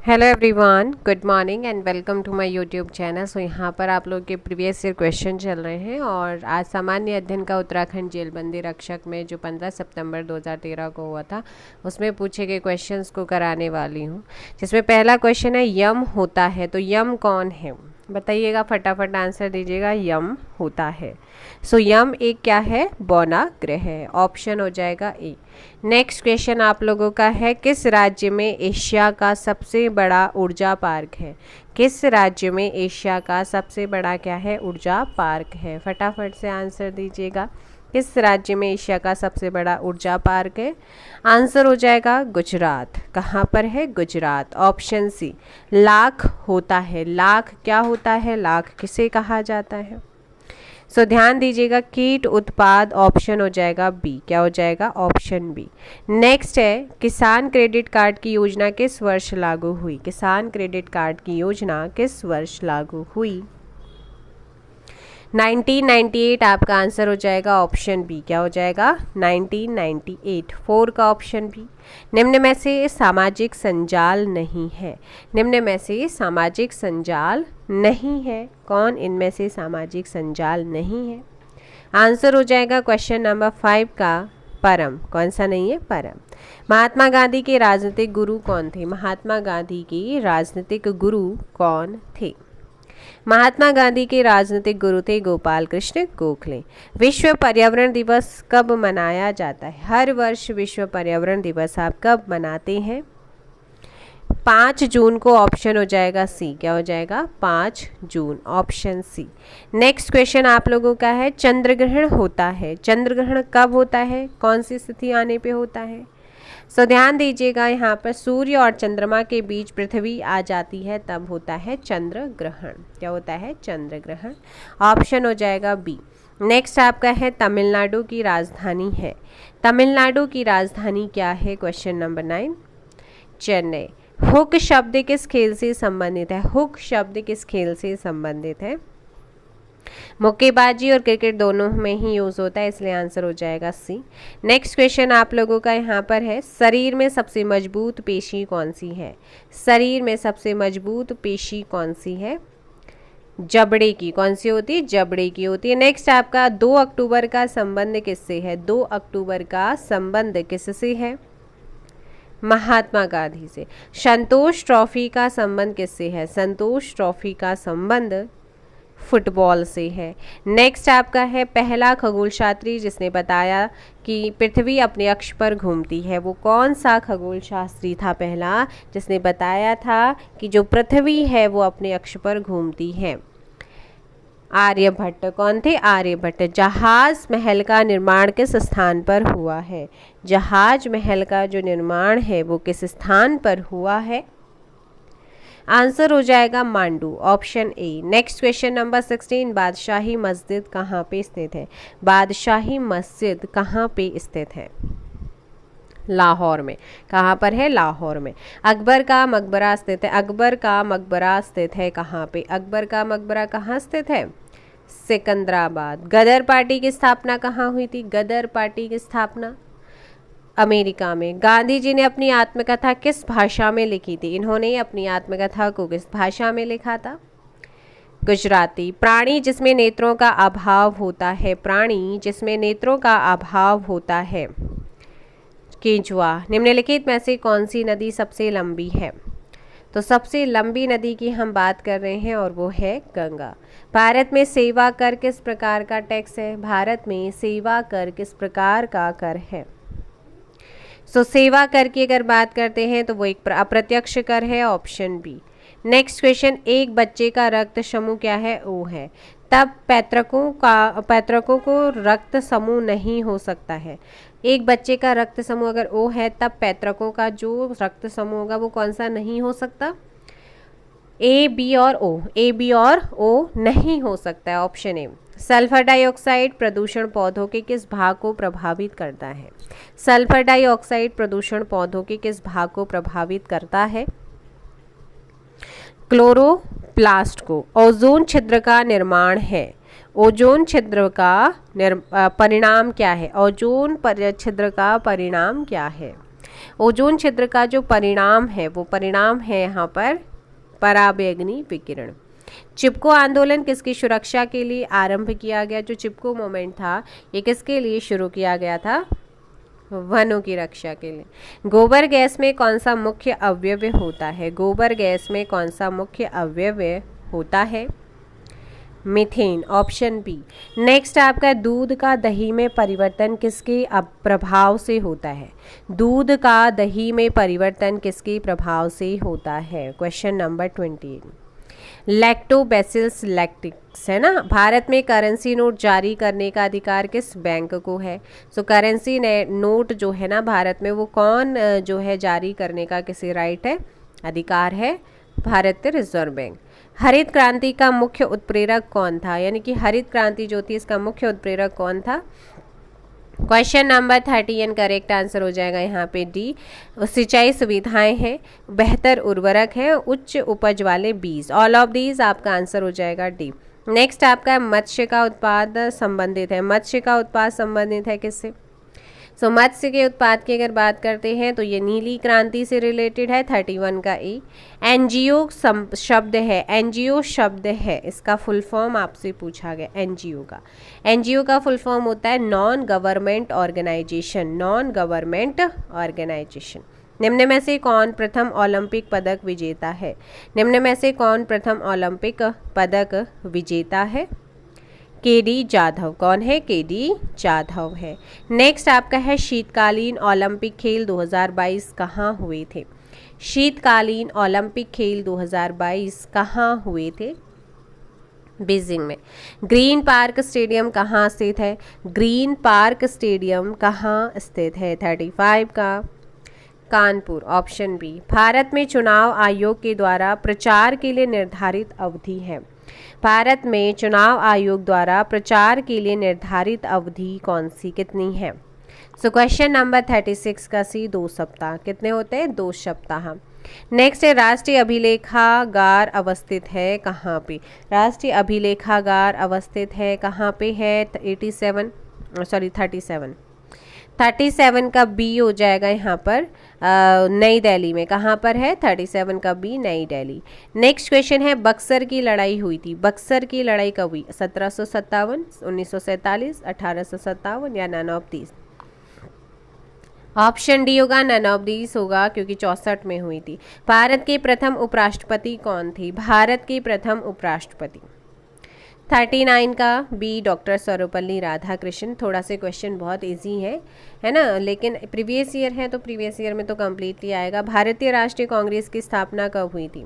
Hello everyone, good morning and welcome to my YouTube channel. So यहाँ पर आप लोग के प्रीवियस ईयर क्वेश्चन चल रहे हैं और आज सामान्य अध्ययन का उत्तराखंड जेलबंदी रक्षक में जो 15 सितंबर 2013 को हुआ था उसमें पूछे गए क्वेश्चंस को कराने वाली हूँ। जिसमें पहला क्वेश्चन है यम होता है, तो यम कौन है बताइएगा, फटाफट आंसर दीजिएगा। यम होता है, सो यम एक क्या है, बौना ग्रह है। ऑप्शन हो जाएगा ए। नेक्स्ट क्वेश्चन आप लोगों का है, किस राज्य में एशिया का सबसे बड़ा ऊर्जा पार्क है? किस राज्य में एशिया का सबसे बड़ा क्या है, ऊर्जा पार्क है? फटाफट से आंसर दीजिएगा। किस राज्य में एशिया का सबसे बड़ा ऊर्जा पार्क है? आंसर हो जाएगा गुजरात। कहाँ पर है? गुजरात। Option C. लाख होता है। लाख क्या होता है? लाख किसे कहा जाता है? सो ध्यान दीजिएगा, कीट उत्पाद। ऑप्शन हो जाएगा बी। क्या हो जाएगा? Option B. नेक्स्ट है, किसान क्रेडिट कार्ड की योजना किस वर्ष लागू हुई? किसान क्रेडिट कार्ड की योजना किस वर्ष लागू हुई? 1998 आपका आंसर हो जाएगा। Option B. क्या हो जाएगा? 1998। 4 का ऑप्शन बी। निम्न में से सामाजिक संजाल नहीं है। निम्न में से सामाजिक संजाल नहीं है। कौन इनमें से सामाजिक संजाल नहीं है? आंसर हो जाएगा क्वेश्चन नंबर 5 का परम। कौन सा नहीं है? परम। महात्मा गांधी के राजनीतिक गुरु कौन थे? महात्मा गांधी के राजनीतिक गुरु कौन थे? महात्मा गांधी के राजनीतिक गुरु थे गोपाल कृष्ण गोखले। विश्व पर्यावरण दिवस कब मनाया जाता है? हर वर्ष विश्व पर्यावरण दिवस आप कब मनाते हैं? 5 जून को। ऑप्शन हो जाएगा सी। क्या हो जाएगा? 5 जून। Option C. नेक्स्ट क्वेश्चन आप लोगों का है, चंद्र ग्रहण होता है। चंद्र ग्रहण कब होता है? कौन सी स्थिति आने पे होता है? सो ध्यान दीजिएगा, यहाँ पर सूर्य और चंद्रमा के बीच पृथ्वी आ जाती है तब होता है चंद्र ग्रहण। क्या होता है? चंद्र ग्रहण। ऑप्शन हो जाएगा बी। नेक्स्ट आपका है, तमिलनाडु की राजधानी है। तमिलनाडु की राजधानी क्या है? Question number 9 Chennai. हुक शब्द किस खेल से संबंधित है? हुक शब्द किस खेल से संबंधित है? मुक्केबाजी और क्रिकेट दोनों में ही यूज होता है, इसलिए आंसर हो जाएगा सी। नेक्स्ट क्वेश्चन आप लोगों का यहाँ पर है, शरीर में सबसे मजबूत पेशी कौन सी है? शरीर में सबसे मजबूत पेशी कौन सी है? जबड़े की। कौन सी होती है? जबड़े की होती है। नेक्स्ट आपका 2 अक्टूबर का संबंध किससे है? 2 अक्टूबर का संबंध किससे है? महात्मा गांधी से। संतोष ट्रॉफी का संबंध किससे है? संतोष ट्रॉफी का संबंध फुटबॉल से है। नेक्स्ट आपका है, पहला खगोल शास्त्री जिसने बताया कि पृथ्वी अपने अक्ष पर घूमती है, वो कौन सा खगोल शास्त्री था पहला जिसने बताया था कि जो पृथ्वी है वो अपने अक्ष पर घूमती है? आर्यभट्ट। कौन थे? आर्यभट्ट। जहाज महल का निर्माण किस स्थान पर हुआ है? जहाज महल का जो निर्माण है वो किस स्थान पर हुआ है? आंसर हो जाएगा Mandu. Option A. Next question number 16, बादशाही मस्जिद कहाँ पे स्थित है? बादशाही मस्जिद कहाँ पे स्थित है? लाहौर में। कहाँ पर है? लाहौर में। अकबर का मकबरा स्थित है। अकबर का मकबरा स्थित है कहाँ पे? अकबर का मकबरा कहाँ स्थित है? सिकंदराबाद। गदर पार्टी की स्थापना कहाँ हुई थी? गदर पार्टी की स्थापना अमेरिका में। गांधी जी ने अपनी आत्मकथा किस भाषा में लिखी थी? इन्होंने अपनी आत्मकथा को किस भाषा में लिखा था? गुजराती। प्राणी जिसमें नेत्रों का अभाव होता है। प्राणी जिसमें नेत्रों का अभाव होता है। केंचुआ। निम्नलिखित में से कौन सी नदी सबसे लंबी है? तो सबसे लंबी नदी की हम बात कर रहे हैं और वो है गंगा। भारत में सेवा कर किस प्रकार का टैक्स है? भारत में सेवा कर किस प्रकार का कर है? सेवा कर की अगर बात करते हैं तो वो एक अप्रत्यक्ष कर है। Option B. नेक्स्ट क्वेश्चन, एक बच्चे का रक्त समूह क्या है? ओ है। तब पैतृकों को रक्त समूह नहीं हो सकता है। एक बच्चे का रक्त समूह अगर ओ है तब पैतृकों का जो रक्त समूह होगा वो कौन सा नहीं हो सकता? ए, बी और ओ। ए, बी और ओ नहीं हो सकता है। Option A. सल्फर डाइऑक्साइड प्रदूषण पौधों के किस भाग को प्रभावित करता है? सल्फर डाइऑक्साइड प्रदूषण पौधों के किस भाग को प्रभावित करता है? क्लोरोप्लास्ट को। ओजोन छिद्र का निर्माण है। ओजोन छिद्र का परिणाम क्या है? ओजोन छिद्र का परिणाम क्या है? ओजोन क्षेत्र का जो परिणाम है वो परिणाम है यहाँ पर पराबैंगनी विकिरण। चिपको आंदोलन किसकी सुरक्षा के लिए आरंभ किया गया? जो चिपको मूवमेंट था ये किसके लिए शुरू किया गया था? वनों की रक्षा के लिए। गोबर गैस में कौन सा मुख्य अवयव होता है? गोबर गैस में कौन सा मुख्य अवयव होता है? Methane, option B. नेक्स्ट आपका दूध का दही में परिवर्तन किसके प्रभाव से होता है? दूध का दही में परिवर्तन किसके प्रभाव से होता है? Question number 28। लैक्टोबैसिलस लैक्टिक्स है ना। भारत में करेंसी नोट जारी करने का अधिकार किस बैंक को है? सो करेंसी नोट जो है ना भारत में वो कौन जो है जारी करने का किसी राइट है, अधिकार है? भारतीय रिजर्व बैंक। हरित क्रांति का मुख्य उत्प्रेरक कौन था? यानी कि हरित क्रांति जो थी इसका मुख्य उत्प्रेरक कौन था? क्वेश्चन नंबर 30 करेक्ट आंसर हो जाएगा यहाँ पे डी। सिंचाई सुविधाएं हैं, बेहतर उर्वरक है, उच्च उपज वाले बीज, ऑल ऑफ दीज आपका आंसर हो जाएगा डी। नेक्स्ट आपका मत्स्य का उत्पाद संबंधित है। मत्स्य का उत्पाद संबंधित है किससे? सो मत्स्य के उत्पाद की अगर बात करते हैं तो ये नीली क्रांति से रिलेटेड है, 31 का ए। एनजीओ शब्द है, एनजीओ शब्द है, इसका फुल फॉर्म आपसे पूछा गया एनजीओ का। एनजीओ का फुल फॉर्म होता है non government organisation, non government organisation. निम्न में से कौन प्रथम ओलंपिक पदक विजेता है? निम्न में से कौन प्रथम ओलंपिक पदक विजेता है? केडी जाधव। कौन है? केडी जाधव है। नेक्स्ट आपका है शीतकालीन ओलंपिक खेल 2022 कहाँ हुए थे? शीतकालीन ओलंपिक खेल 2022 कहाँ हुए थे? बीजिंग में। ग्रीन पार्क स्टेडियम कहाँ स्थित है? ग्रीन पार्क स्टेडियम कहाँ स्थित है? 35 का कानपुर, ऑप्शन बी। भारत में चुनाव आयोग के द्वारा प्रचार के लिए निर्धारित अवधि है। भारत में चुनाव आयोग द्वारा प्रचार के लिए निर्धारित अवधि कौन सी, कितनी है? सो क्वेश्चन नंबर 36 का सी 2 सप्ताह। कितने होते हैं? 2 सप्ताह। नेक्स्ट है राष्ट्रीय अभिलेखागार अवस्थित है कहाँ पे? राष्ट्रीय अभिलेखागार अवस्थित है कहाँ पे है? 37 का बी हो जाएगा यहाँ पर नई दिल्ली में। कहाँ पर है? 37 का बी नई दिल्ली। नेक्स्ट क्वेश्चन है बक्सर की लड़ाई हुई थी। बक्सर की लड़ाई कब हुई? 1757, 1947, 1857 या none of these? Option D होगा, नन ऑफ दीज होगा क्योंकि 64 में हुई थी। भारत के प्रथम उपराष्ट्रपति कौन थी? भारत के प्रथम उपराष्ट्रपति 39 का बी डॉक्टर सर्वपल्ली राधाकृष्णन। थोड़ा से क्वेश्चन बहुत इजी है ना, लेकिन प्रीवियस ईयर है तो प्रीवियस ईयर में तो कम्प्लीटली आएगा। भारतीय राष्ट्रीय कांग्रेस की स्थापना कब हुई थी?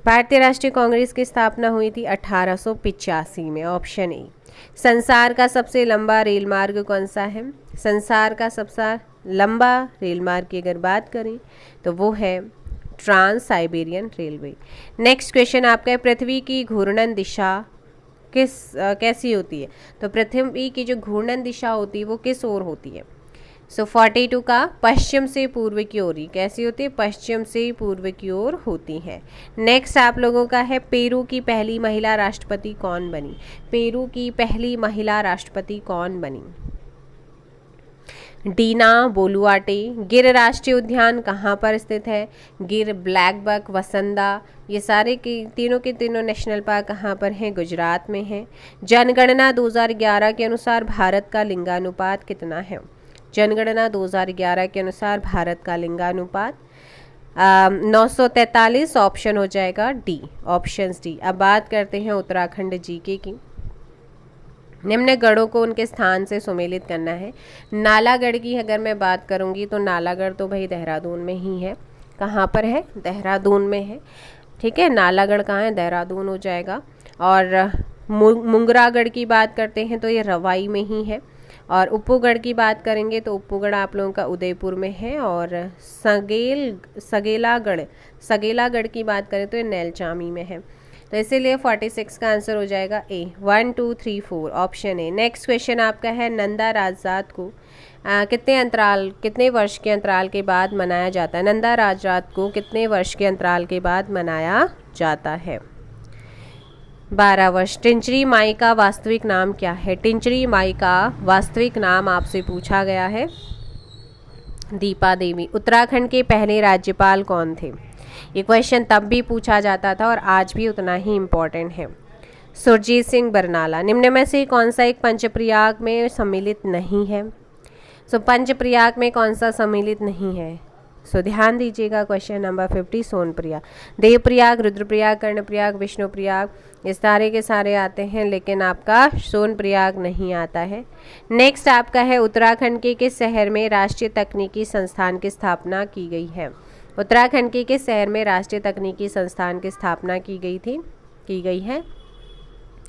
भारतीय राष्ट्रीय कांग्रेस की स्थापना हुई थी 1885 में, ऑप्शन ए। संसार का सबसे लंबा रेल मार्ग कौन सा है? संसार का सबसे लंबा रेल मार्ग की अगर बात करें तो वो है trans Siberian railway. Next question आपका है पृथ्वी की घूर्णन दिशा कैसी होती है? तो पृथ्वी की जो घूर्णन दिशा होती है वो किस ओर होती है? सो 42 का पश्चिम से पूर्व की ओर। कैसी होती है? पश्चिम से पूर्व की ओर होती है। नेक्स्ट आप लोगों का है पेरू की पहली महिला राष्ट्रपति कौन बनी? पेरू की पहली महिला राष्ट्रपति कौन बनी? डीना बोलुआटे। गिर राष्ट्रीय उद्यान कहाँ पर स्थित है? गिर, ब्लैकबक, वसंदा, ये सारे के तीनों नेशनल पार्क कहाँ पर हैं? गुजरात में हैं। जनगणना 2011 के अनुसार भारत का लिंगानुपात कितना है? जनगणना 2011 के अनुसार भारत का लिंगानुपात 943, ऑप्शन हो जाएगा डी, ऑप्शन डी। अब बात करते हैं उत्तराखंड जीके की। निम्न गढ़ों को उनके स्थान से सुमेलित करना है। नालागढ़ की अगर मैं बात करूंगी तो नालागढ़ तो भाई देहरादून में ही है। कहाँ पर है? देहरादून में है। ठीक है, नालागढ़ कहाँ है? देहरादून हो जाएगा। और मुंगरागढ़ की बात करते हैं तो ये रवाई में ही है। और उप्पूगढ़ की बात करेंगे तो उप्पूगढ़ आप लोगों का उदयपुर में है। और सगेलागढ़ की बात करें तो ये नैलचामी में है। तो इसीलिए 46 का आंसर हो जाएगा ए, 1 2 3 4, ऑप्शन ए। नेक्स्ट क्वेश्चन आपका है नंदा राजरात को कितने वर्ष के अंतराल के बाद मनाया जाता है? नंदा राजरात को कितने वर्ष के अंतराल के बाद मनाया जाता है? 12 वर्ष। टिंचरी माई का वास्तविक नाम क्या है? टिंचरी माई का वास्तविक नाम आपसे पूछा गया है। दीपा देवी। उत्तराखंड के पहले राज्यपाल कौन थे? ये क्वेश्चन तब भी पूछा जाता था और आज भी उतना ही इम्पोर्टेंट है। सुरजीत सिंह बरनाला। निम्न में से कौन सा एक पंचप्रयाग में सम्मिलित नहीं है? पंचप्रयाग में कौन सा सम्मिलित नहीं है? ध्यान दीजिएगा, क्वेश्चन नंबर 50 सोनप्रयाग। देवप्रयाग, रुद्रप्रयाग, कर्णप्रयाग, विष्णुप्रयाग, ये सारे के सारे आते हैं, लेकिन आपका सोनप्रयाग नहीं आता है। नेक्स्ट आपका है उत्तराखंड के किस शहर में राष्ट्रीय तकनीकी संस्थान की स्थापना की गई है? उत्तराखंड के किस शहर में राष्ट्रीय तकनीकी संस्थान की स्थापना की गई है?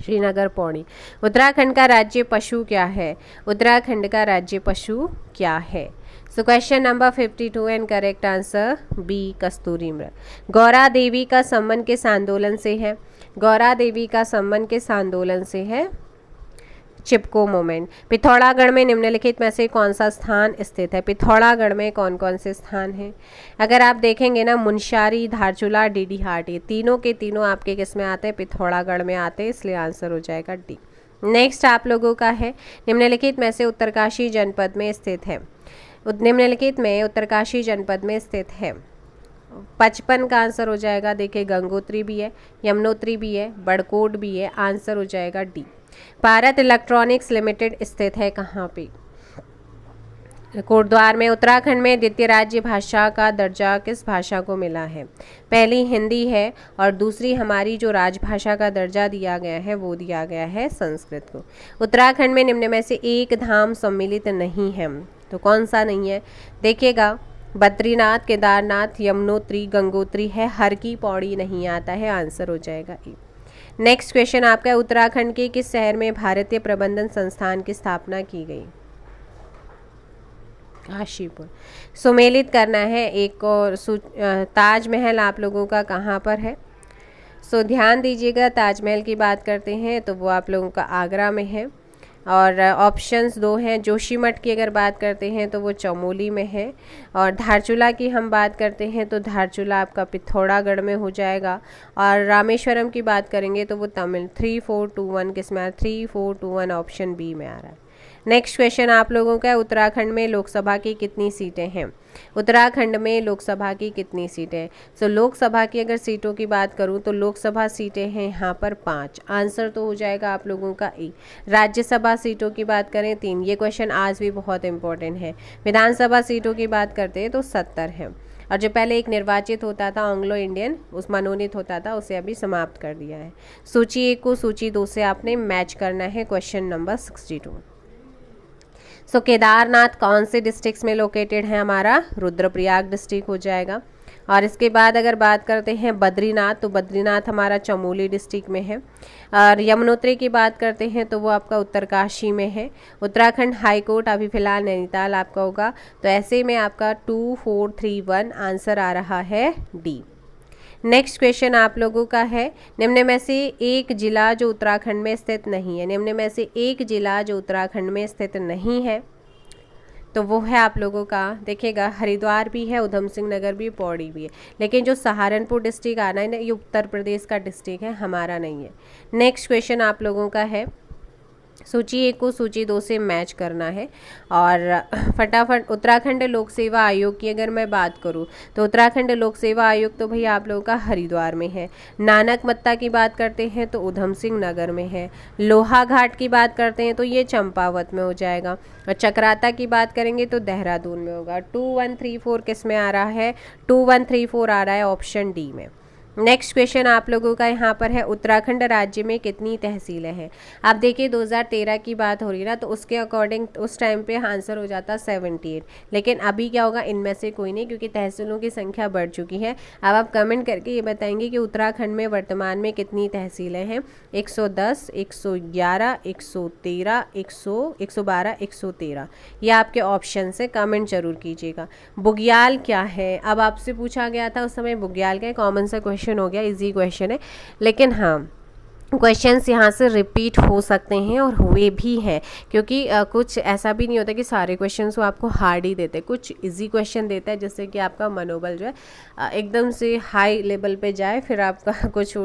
श्रीनगर पौड़ी। उत्तराखंड का राज्य पशु क्या है? उत्तराखंड का राज्य पशु क्या है? Question number 52 and correct answer B, कस्तूरी मृग। गौरा देवी का संबंध किस आंदोलन से है? गौरा देवी का संबंध किस आंदोलन से है? चिपको मूवमेंट। पिथौरागढ़ में निम्नलिखित में से कौन सा स्थान स्थित है? पिथौरागढ़ में कौन कौन से स्थान हैं? अगर आप देखेंगे ना, मुनस्यारी, धारचूला, डीडीहाट, ये तीनों के तीनों आपके किस में आते हैं? पिथौरागढ़ में आते हैं, इसलिए आंसर हो जाएगा डी। नेक्स्ट आप लोगों का है निम्नलिखित में से उत्तरकाशी जनपद में स्थित है। निम्नलिखित में उत्तरकाशी जनपद में स्थित है। 55 का आंसर हो जाएगा। देखिए, गंगोत्री भी है, यमुनोत्री भी है, बड़कोट भी है, आंसर हो जाएगा डी। भारत इलेक्ट्रॉनिक्स लिमिटेड स्थित है कहाँ पे? कोटद्वार में। उत्तराखंड में द्वितीय राज्य भाषा का दर्जा किस भाषा को मिला है? पहली हिंदी है और दूसरी हमारी जो राजभाषा का दर्जा दिया गया है वो दिया गया है संस्कृत को। उत्तराखंड में निम्न में से एक धाम सम्मिलित नहीं है, तो कौन सा नहीं है? देखिएगा, बद्रीनाथ, केदारनाथ, यमुनोत्री, गंगोत्री है, हर की पौड़ी नहीं आता है, आंसर हो जाएगा ए। नेक्स्ट क्वेश्चन आपका, उत्तराखंड के किस शहर में भारतीय प्रबंधन संस्थान की स्थापना की गई? काशीपुर। सुमेलित करना है एक और ताजमहल आप लोगों का कहाँ पर है? ध्यान दीजिएगा, ताजमहल की बात करते हैं तो वो आप लोगों का आगरा में है, और ऑप्शंस दो हैं। जोशीमठ की अगर बात करते हैं तो वो चमोली में है, और धारचूला की हम बात करते हैं तो धारचूला आपका पिथौरागढ़ में हो जाएगा, और रामेश्वरम की बात करेंगे तो वो तमिल। 3421 किस में आ रहा है? 3421 ऑप्शन बी में आ रहा है। नेक्स्ट क्वेश्चन आप लोगों का, उत्तराखंड में लोकसभा की कितनी सीटें हैं? उत्तराखंड में लोकसभा की कितनी सीटें? लोकसभा की अगर सीटों की बात करूं तो लोकसभा सीटें हैं यहाँ पर 5, आंसर तो हो जाएगा आप लोगों का ए। राज्यसभा सीटों की बात करें 3, ये क्वेश्चन आज भी बहुत इंपॉर्टेंट है। विधानसभा सीटों की बात करते हैं तो 70 है, और जो पहले एक निर्वाचित होता था एंग्लो इंडियन, उस मनोनीत होता था, उसे अभी समाप्त कर दिया है। सूची 1 को सूची 2 से आपने मैच करना है। Question number 62। केदारनाथ कौन से डिस्ट्रिक्ट्स में लोकेटेड है? हमारा रुद्रप्रयाग डिस्ट्रिक्ट हो जाएगा। और इसके बाद अगर बात करते हैं बद्रीनाथ, तो बद्रीनाथ हमारा चमोली डिस्ट्रिक्ट में है। और यमुनोत्री की बात करते हैं तो वो आपका उत्तरकाशी में है। उत्तराखंड हाई कोर्ट अभी फिलहाल नैनीताल आपका होगा। तो ऐसे में आपका 2431 आंसर आ रहा है डी। नेक्स्ट क्वेश्चन आप लोगों का है, निम्न में से एक जिला जो उत्तराखंड में स्थित नहीं है। निम्न में से एक जिला जो उत्तराखंड में स्थित नहीं है तो वो है आप लोगों का, देखिएगा, हरिद्वार भी है, उधम सिंह नगर भी, पौड़ी भी है, लेकिन जो सहारनपुर डिस्ट्रिक्ट आना है ना, ये उत्तर प्रदेश का डिस्ट्रिक्ट है, हमारा नहीं है। नेक्स्ट क्वेश्चन आप लोगों का है, सूची 1 को सूची 2 से मैच करना है। और फटाफट उत्तराखंड लोक सेवा आयोग की अगर मैं बात करूं तो उत्तराखंड लोक सेवा आयोग तो भैया आप लोगों का हरिद्वार में है। नानक मत्ता की बात करते हैं तो उधम सिंह नगर में है। लोहा घाट की बात करते हैं तो ये चंपावत में हो जाएगा, और चक्राता की बात करेंगे तो देहरादून में होगा। 2134 किस में आ रहा है? 2134 आ रहा है ऑप्शन डी में। नेक्स्ट क्वेश्चन आप लोगों का यहाँ पर है, उत्तराखंड राज्य में कितनी तहसीलें हैं? आप देखिए 2013 की बात हो रही है ना, तो उसके अकॉर्डिंग उस टाइम पे आंसर हो जाता 78, लेकिन अभी क्या होगा, इनमें से कोई नहीं, क्योंकि तहसीलों की संख्या बढ़ चुकी है। अब आप कमेंट करके ये बताएंगे कि उत्तराखंड में वर्तमान में कितनी तहसीलें हैं। 110, 111, 113, 112, 113, ये आपके ऑप्शन से कमेंट जरूर कीजिएगा। बुग्याल क्या है? अब आपसे पूछा गया था उस समय बुग्याल का, कॉमन सा क्वेश्चन हो गया, इजी क्वेश्चन है, लेकिन हाँ क्वेश्चंस यहाँ से रिपीट हो सकते हैं और हुए भी हैं, क्योंकि कुछ ऐसा भी नहीं होता कि सारे क्वेश्चंस वो आपको हार्ड ही देते, कुछ इजी क्वेश्चन देता है जिससे कि आपका मनोबल जो है एकदम से हाई लेवल पे जाए, फिर आपका कुछ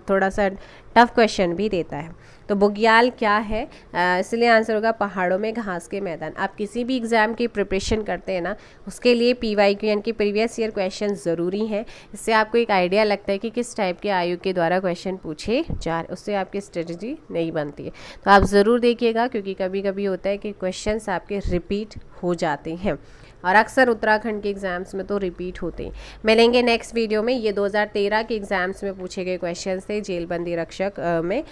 थोड़ा सा टफ क्वेश्चन भी देता है। तो बुग्याल क्या है, इसलिए आंसर होगा पहाड़ों में घास के मैदान। आप किसी भी एग्ज़ाम की प्रिपरेशन करते हैं ना, उसके लिए PYQ यानी कि प्रीवियस ईयर क्वेश्चन ज़रूरी है। इससे आपको एक आइडिया लगता है कि किस टाइप के आयु के द्वारा क्वेश्चन पूछे जा रहे, उससे आपकी स्ट्रेटजी नहीं बनती है। तो आप ज़रूर देखिएगा, क्योंकि कभी कभी होता है कि क्वेश्चन आपके रिपीट हो जाते हैं, और अक्सर उत्तराखंड के एग्ज़ाम्स में तो रिपीट होते हैं। मिलेंगे नेक्स्ट वीडियो में। ये 2013 के एग्ज़ाम्स में पूछे गए क्वेश्चंस थे जेलबंदी रक्षक में।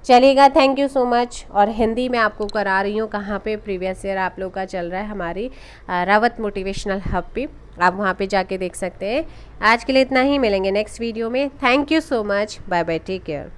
चलेगा, थैंक यू सो मच। और हिंदी में आपको करा रही हूँ कहाँ पे, प्रीवियस ईयर आप लोग का चल रहा है हमारी रावत मोटिवेशनल हब पे, आप वहाँ पे जाके देख सकते हैं। आज के लिए इतना ही, मिलेंगे नेक्स्ट वीडियो में। Thank you so much, bye bye, take care.